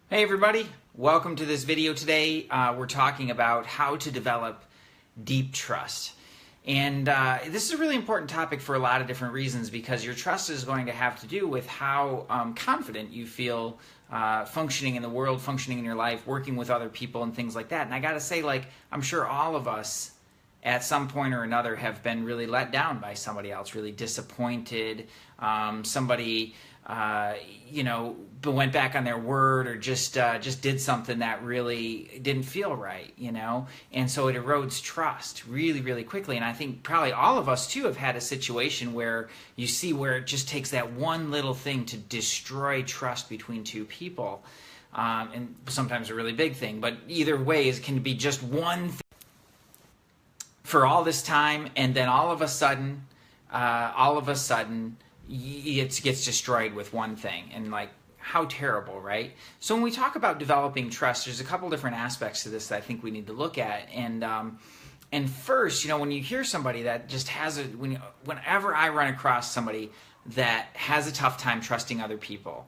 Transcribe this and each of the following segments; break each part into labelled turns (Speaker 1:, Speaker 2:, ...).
Speaker 1: Hey everybody, welcome to this video today. We're talking about how to develop deep trust. And this is a really important topic for a lot of different reasons because your trust is going to have to do with how confident you feel functioning in the world, functioning in your life, working with other people and things like that. And I gotta say, I'm sure all of us at some point or another have been really let down by somebody else, really disappointed, somebody went back on their word or just did something that really didn't feel right, and so it erodes trust really, really quickly. And I think probably all of us too have had a situation where you see where it just takes that one little thing to destroy trust between two people, and sometimes a really big thing, but either way it can be just one thing for all this time, and then all of a sudden it gets destroyed with one thing. And how terrible, right? So when we talk about developing trust, there's a couple different aspects to this that I think we need to look at. And first, when you hear somebody that just has whenever I run across somebody that has a tough time trusting other people,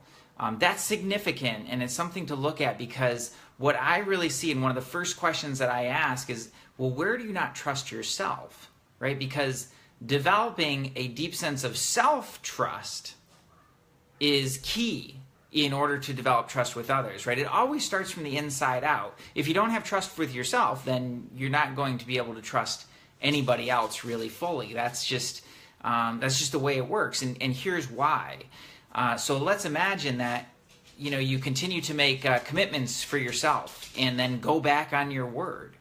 Speaker 1: that's significant, and it's something to look at, because what I really see, and one of the first questions that I ask is, well, where do you not trust yourself, right? Because developing a deep sense of self-trust is key in order to develop trust with others, right? It always starts from the inside out. If you don't have trust with yourself, then you're not going to be able to trust anybody else really fully. That's just the way it works, and here's why. So let's imagine that you continue to make commitments for yourself and then go back on your word.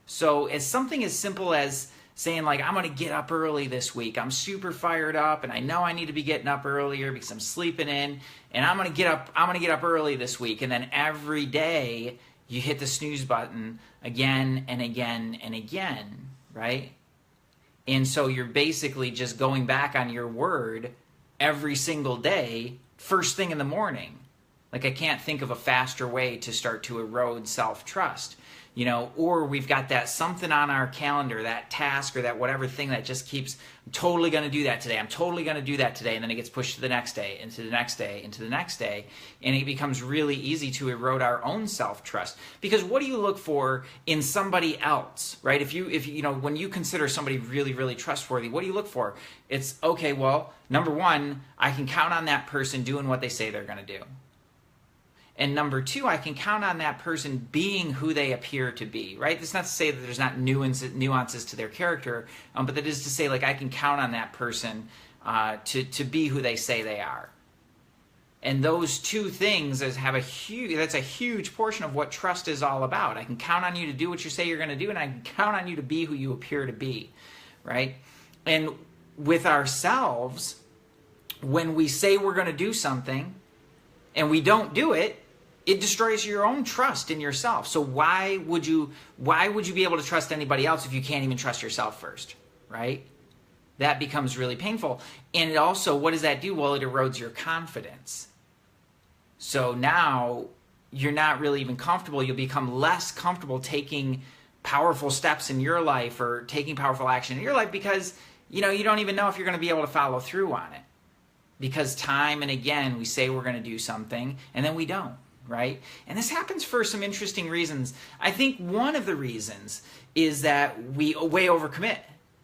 Speaker 1: So as something as simple as saying, I'm going to get up early this week. I'm super fired up, and I know I need to be getting up earlier because I'm sleeping in, and I'm going to get up early this week. And then every day you hit the snooze button again and again and again, right? And so you're basically just going back on your word every single day, first thing in the morning. I can't think of a faster way to start to erode self-trust. Or we've got that something on our calendar, that task or that whatever thing that just keeps, I'm totally going to do that today. I'm totally going to do that today. And then it gets pushed to the next day, into the next day, into the next day. And it becomes really easy to erode our own self-trust. Because what do you look for in somebody else, right? If when you consider somebody really, really trustworthy, what do you look for? It's, okay, well, number one, I can count on that person doing what they say they're going to do. And number two, I can count on that person being who they appear to be, right? That's not to say that there's not nuances to their character, but that is to say, I can count on that person to be who they say they are. And those two things that's a huge portion of what trust is all about. I can count on you to do what you say you're going to do, and I can count on you to be who you appear to be, right? And with ourselves, when we say we're going to do something and we don't do it, it destroys your own trust in yourself. So why would you be able to trust anybody else if you can't even trust yourself first, right? That becomes really painful. And it also, what does that do? Well, it erodes your confidence. So now you're not really even comfortable. You'll become less comfortable taking powerful steps in your life or taking powerful action in your life because, you don't even know if you're going to be able to follow through on it. Because time and again, we say we're going to do something and then we don't. Right? And this happens for some interesting reasons. I think one of the reasons is that we way overcommit.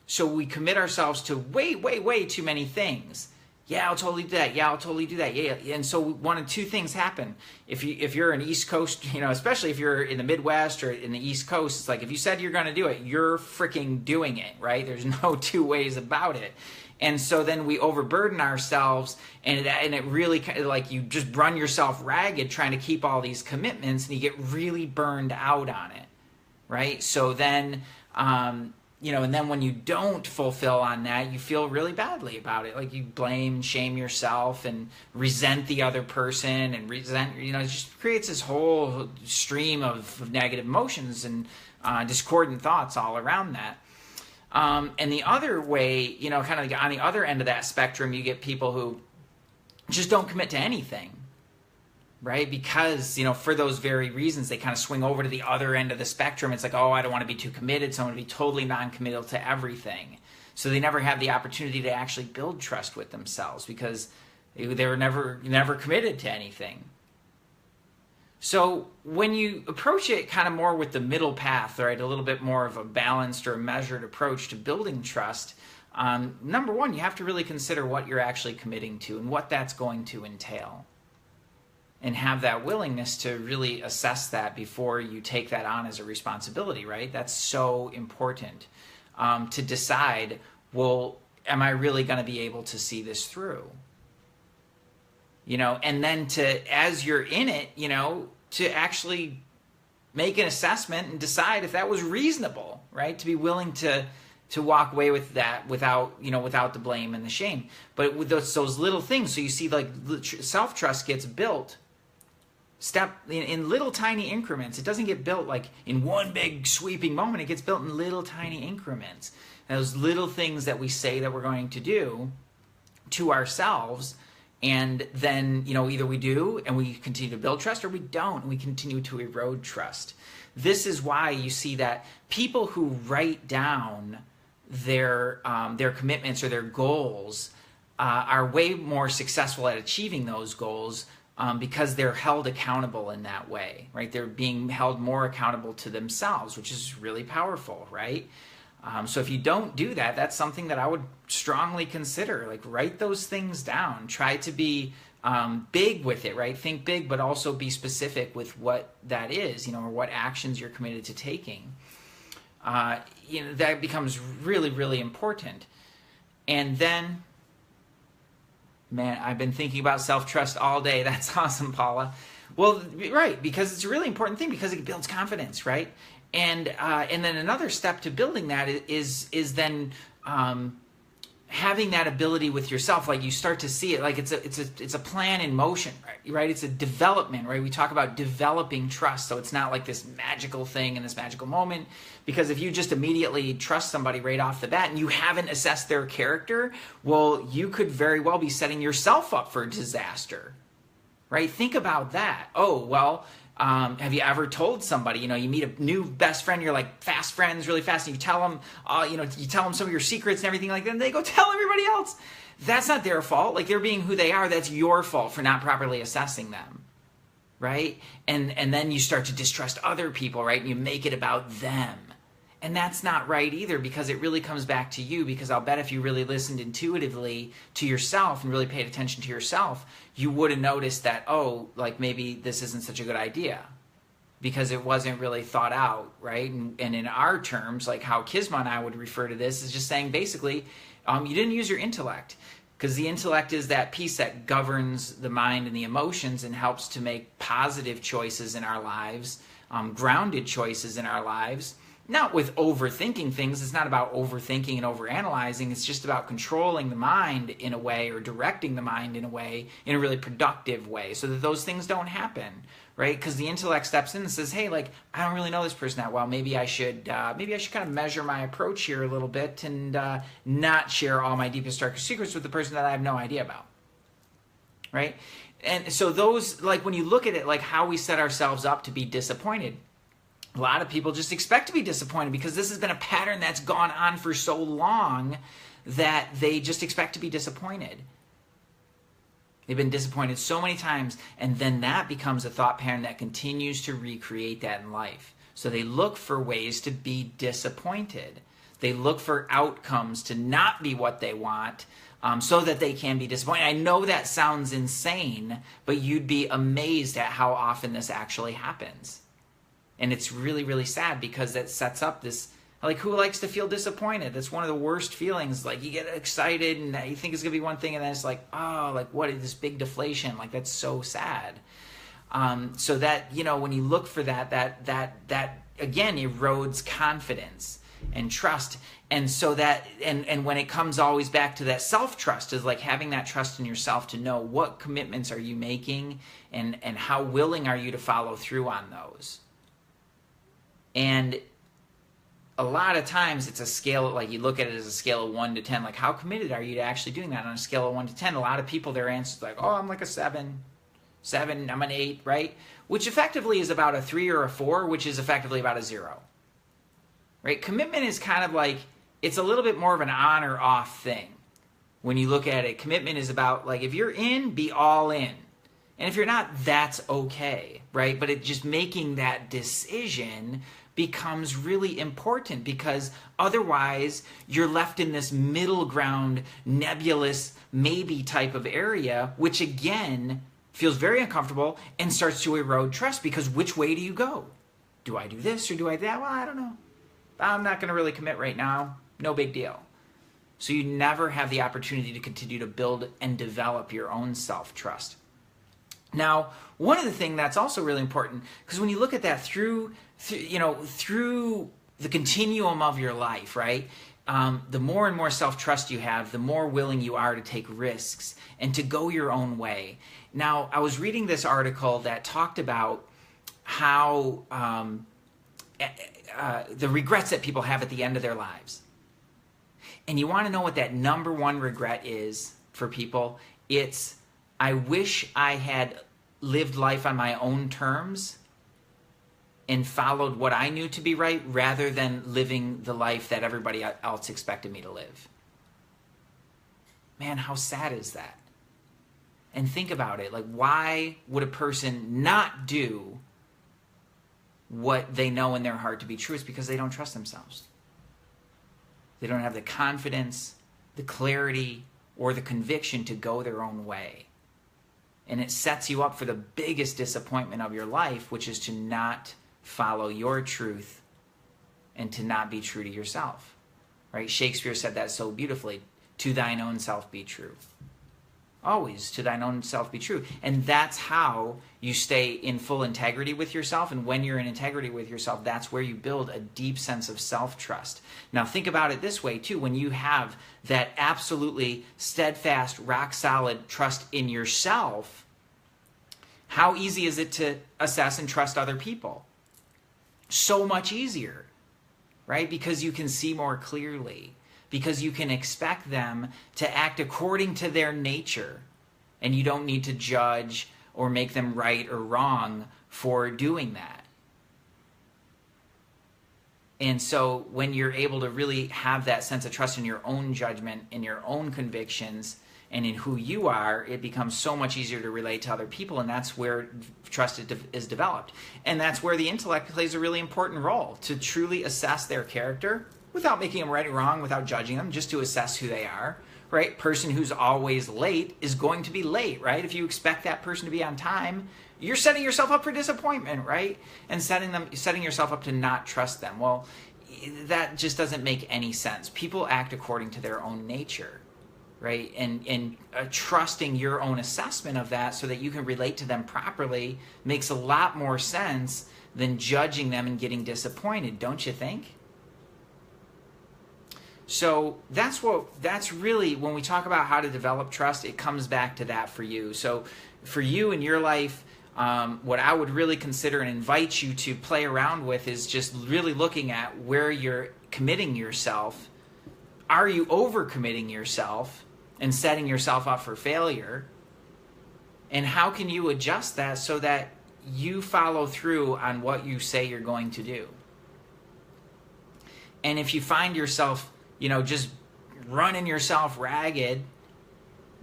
Speaker 1: So we commit ourselves to way too many things. Yeah, I'll totally do that. Yeah, I'll totally do that. Yeah. And so one of two things happen. If you're an East Coast, especially if you're in the Midwest or in the East Coast, it's if you said you're going to do it, you're freaking doing it, right? There's no two ways about it. And so then we overburden ourselves, and it really, you just run yourself ragged trying to keep all these commitments, and you get really burned out on it, right? So then, and then when you don't fulfill on that, you feel really badly about it. You blame and shame yourself and resent the other person and it just creates this whole stream of negative emotions and discordant thoughts all around that. And the other way, kind of on the other end of that spectrum, you get people who just don't commit to anything, right? Because, for those very reasons, they kind of swing over to the other end of the spectrum. It's I don't want to be too committed, so I'm going to be totally non-committal to everything. So they never have the opportunity to actually build trust with themselves because they were never committed to anything. So when you approach it kind of more with the middle path, right, a little bit more of a balanced or a measured approach to building trust, number one, you have to really consider what you're actually committing to and what that's going to entail. And have that willingness to really assess that before you take that on as a responsibility, right? That's so important to decide, well, am I really going to be able to see this through? And then as you're in it, to actually make an assessment and decide if that was reasonable, right? To be willing to walk away with that without the blame and the shame. But with those little things, so you see, like, self-trust gets built in little tiny increments. It doesn't get built like in one big sweeping moment. It gets built in little tiny increments. And those little things that we say that we're going to do to ourselves, and then, either we do and we continue to build trust, or we don't and we continue to erode trust. This is why you see that people who write down their commitments or their goals are way more successful at achieving those goals because they're held accountable in that way, right? They're being held more accountable to themselves, which is really powerful, right? So if you don't do that, that's something that I would strongly consider. Like, write those things down. Try to be big with it, right? Think big, but also be specific with what that is, or what actions you're committed to taking. That becomes really, really important. And then, man, I've been thinking about self-trust all day. That's awesome, Paula. Well, right, because it's a really important thing, because it builds confidence, right? And then another step to building that is then having that ability with yourself. Like, you start to see it like it's a plan in motion, right? It's a development, right? We talk about developing trust, so it's not like this magical thing in this magical moment. Because if you just immediately trust somebody right off the bat and you haven't assessed their character, well, you could very well be setting yourself up for disaster, right? Think about that. Oh, well. Have you ever told somebody, you meet a new best friend, you're like fast friends really fast, and you tell them, you tell them some of your secrets and everything like that, and they go tell everybody else. That's not their fault. Like, they're being who they are. That's your fault for not properly assessing them, right? And then you start to distrust other people, right? And you make it about them. And that's not right either, because it really comes back to you. Because I'll bet if you really listened intuitively to yourself and really paid attention to yourself, you would have noticed that, oh, like, maybe this isn't such a good idea because it wasn't really thought out, right? And in our terms, like how Kisma and I would refer to this, is just saying basically you didn't use your intellect, because the intellect is that piece that governs the mind and the emotions and helps to make positive choices in our lives, grounded choices in our lives. Not with overthinking things. It's not about overthinking and overanalyzing. It's just about controlling the mind in a way, or directing the mind in a way, in a really productive way, so that those things don't happen, right? Because the intellect steps in and says, hey, like, I don't really know this person that well. Maybe I should kind of measure my approach here a little bit and not share all my deepest, darkest secrets with the person that I have no idea about, right? And so those, like, when you look at it, like how we set ourselves up to be disappointed, a lot of people just expect to be disappointed because this has been a pattern that's gone on for so long that they just expect to be disappointed. They've been disappointed so many times, and then that becomes a thought pattern that continues to recreate that in life. So they look for ways to be disappointed. They look for outcomes to not be what they want, so that they can be disappointed. I know that sounds insane, but you'd be amazed at how often this actually happens. And it's really, really sad, because that sets up this, like, who likes to feel disappointed? That's one of the worst feelings. Like, you get excited and you think it's going to be one thing, and then it's like, oh, like, what is this big deflation? Like, that's so sad. So that, when you look for that again erodes confidence and trust. And so that, and when it comes always back to that self-trust, is like having that trust in yourself to know what commitments are you making, and how willing are you to follow through on those. And a lot of times it's a scale, like, you look at it as a scale of 1 to 10, like, how committed are you to actually doing that on a scale of 1 to 10? A lot of people, their answer is like, oh, I'm like a 7, I'm an 8, right? Which effectively is about a 3 or a 4, which is effectively about a 0, right? Commitment is kind of like, it's a little bit more of an on or off thing. When you look at it, commitment is about, like, if you're in, be all in. And if you're not, that's okay, right? But it just making that decision becomes really important, because otherwise you're left in this middle ground, nebulous, maybe type of area, which again feels very uncomfortable and starts to erode trust, because which way do you go? Do I do this or do I do that? Well, I don't know. I'm not going to really commit right now. No big deal. So you never have the opportunity to continue to build and develop your own self-trust. Now, one of the things that's also really important, because when you look at that through the continuum of your life, right? The more and more self-trust you have, the more willing you are to take risks and to go your own way. Now, I was reading this article that talked about how the regrets that people have at the end of their lives. And you want to know what that number one regret is for people? It's, I wish I had lived life on my own terms and followed what I knew to be right, rather than living the life that everybody else expected me to live. Man, how sad is that? And think about it. Like, why would a person not do what they know in their heart to be true? It's because they don't trust themselves. They don't have the confidence, the clarity, or the conviction to go their own way. And it sets you up for the biggest disappointment of your life, which is to not follow your truth and to not be true to yourself. Right? Shakespeare said that so beautifully. To thine own self be true. Always to thine own self be true. And that's how you stay in full integrity with yourself. And when you're in integrity with yourself, that's where you build a deep sense of self-trust. Now think about it this way too. When you have that absolutely steadfast, rock-solid trust in yourself, how easy is it to assess and trust other people? So much easier, right? Because you can see more clearly. Because you can expect them to act according to their nature, and you don't need to judge or make them right or wrong for doing that. And so when you're able to really have that sense of trust in your own judgment, in your own convictions, and in who you are, it becomes so much easier to relate to other people, and that's where trust is developed. And that's where the intellect plays a really important role, to truly assess their character, without making them right or wrong, without judging them, just to assess who they are, right? Person who's always late is going to be late, right? If you expect that person to be on time, you're setting yourself up for disappointment, right? And setting yourself up to not trust them. Well, that just doesn't make any sense. People act according to their own nature, right? And trusting your own assessment of that so that you can relate to them properly makes a lot more sense than judging them and getting disappointed, don't you think? So that's really, when we talk about how to develop trust, it comes back to that for you. So for you in your life, what I would really consider and invite you to play around with is just really looking at where you're committing yourself. Are you overcommitting yourself and setting yourself up for failure? And how can you adjust that so that you follow through on what you say you're going to do? And if you find yourself just running yourself ragged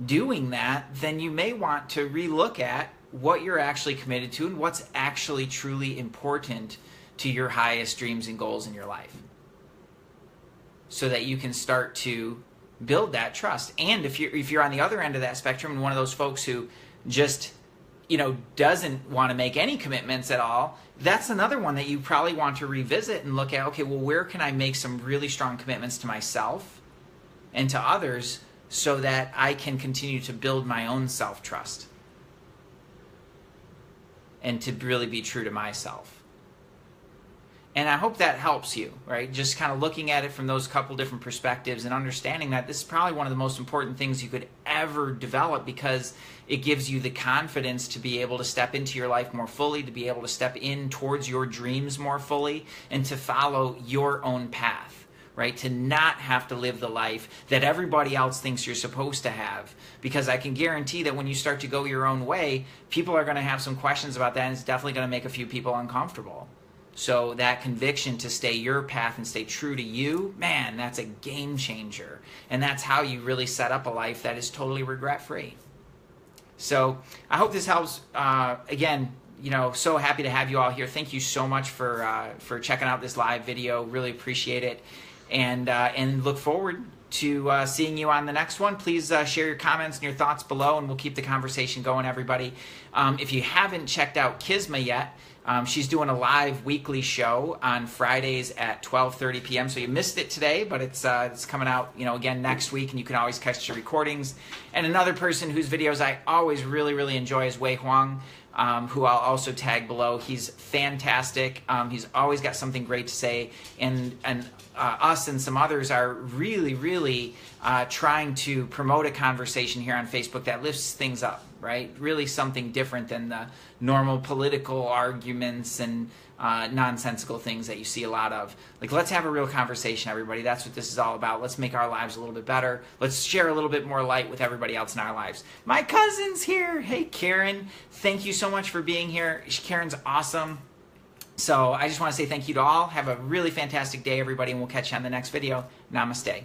Speaker 1: doing that, then you may want to relook at what you're actually committed to and what's actually truly important to your highest dreams and goals in your life, so that you can start to build that trust. And if you're on the other end of that spectrum and one of those folks who just doesn't want to make any commitments at all, that's another one that you probably want to revisit and look at, okay, well, where can I make some really strong commitments to myself and to others so that I can continue to build my own self-trust and to really be true to myself. And I hope that helps you, right? Just kind of looking at it from those couple different perspectives and understanding that this is probably one of the most important things you could ever develop, because it gives you the confidence to be able to step into your life more fully, to be able to step in towards your dreams more fully, and to follow your own path, right? To not have to live the life that everybody else thinks you're supposed to have. Because I can guarantee that when you start to go your own way, people are going to have some questions about that, and it's definitely going to make a few people uncomfortable. So that conviction to stay your path and stay true to you, man, that's a game changer. And that's how you really set up a life that is totally regret-free. So I hope this helps. Again, so happy to have you all here. Thank you so much for checking out this live video. Really appreciate it, and look forward to seeing you on the next one. Please share your comments and your thoughts below, and we'll keep the conversation going, everybody. If you haven't checked out Kisma yet, she's doing a live weekly show on Fridays at 12:30 p.m. So you missed it today, but it's coming out, again next week, and you can always catch the recordings. And another person whose videos I always really enjoy is Wei Huang, who I'll also tag below. He's fantastic. He's always got something great to say, and us and some others are really trying to promote a conversation here on Facebook that lifts things up, right? Really something different than the normal political arguments and nonsensical things that you see a lot of. Like, let's have a real conversation, everybody. That's what this is all about. Let's make our lives a little bit better. Let's share a little bit more light with everybody else in our lives. My cousin's here. Hey, Karen. Thank you so much for being here. Karen's awesome. So I just want to say thank you to all. Have a really fantastic day, everybody, and we'll catch you on the next video. Namaste.